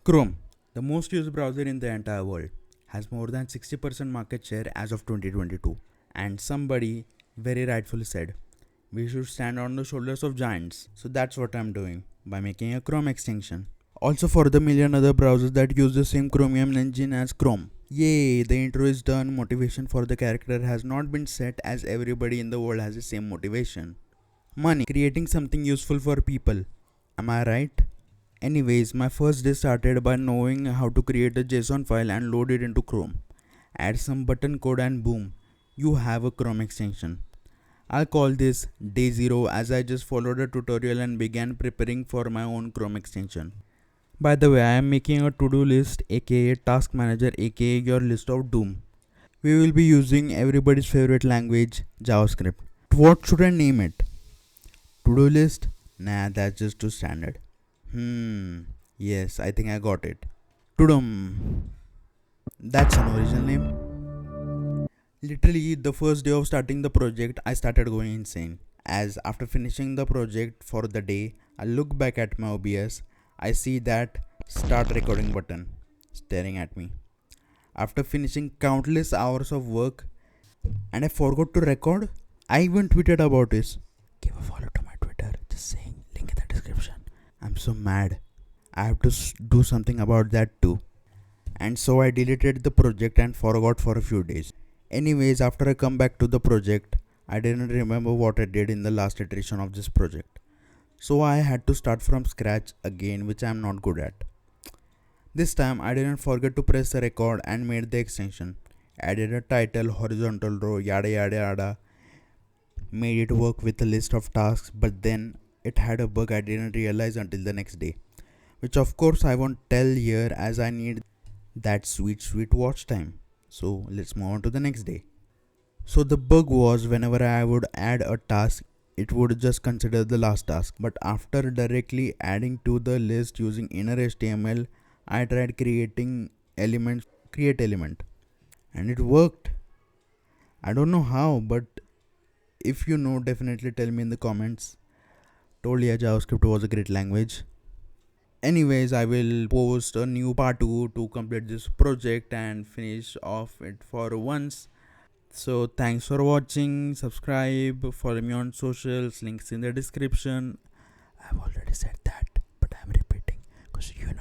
Chrome, the most used browser in the entire world, has more than 60% market share as of 2022. And somebody very rightfully said, we should stand on the shoulders of giants. So that's what I'm doing by making a Chrome extension. Also for the million other browsers that use the same Chromium engine as Chrome. Yay, the intro is done. Motivation for the character has not been set as everybody in the world has the same motivation. Money, creating something useful for people. Am I right? Anyways, my first day started by knowing how to create a JSON file and load it into Chrome. Add some button code and boom, you have a Chrome extension. I'll call this day 0 as I just followed a tutorial and began preparing for my own Chrome extension. By the way, I am making a to-do list aka task manager aka your list of doom. We will be using everybody's favorite language, JavaScript. What should I name it? To-do list? Nah, that's just too standard. Yes, I think I got it. Tudum. That's an original name. Literally, the first day of starting the project, I started going insane. As after finishing the project for the day, I look back at my OBS, I see that start recording button staring at me. After finishing countless hours of work, and I forgot to record, I even tweeted about this. Give a follow to my Twitter, just saying, link in the description. I'm so mad. I have to do something about that too. And so I deleted the project and forgot for a few days. Anyways, after I come back to the project, I didn't remember what I did in the last iteration of this project. So I had to start from scratch again, which I am not good at. This time I didn't forget to press the record and made the extension. Added a title, horizontal row, yada yada yada. Made it work with a list of tasks, but then it had a bug I didn't realize until the next day. Which of course I won't tell here as I need that sweet watch time. So let's move on to the next day. So the bug was whenever I would add a task, it would just consider the last task. But after directly adding to the list using inner HTML, I tried creating elements, create element, and it worked. I don't know how, but if you know, definitely tell me in the comments. Told ya JavaScript was a great language. Anyways, I will post a new part 2 to complete this project and finish off it for once. So thanks for watching. Subscribe, follow me on socials, links in the description. I've already said that, but I'm repeating because you know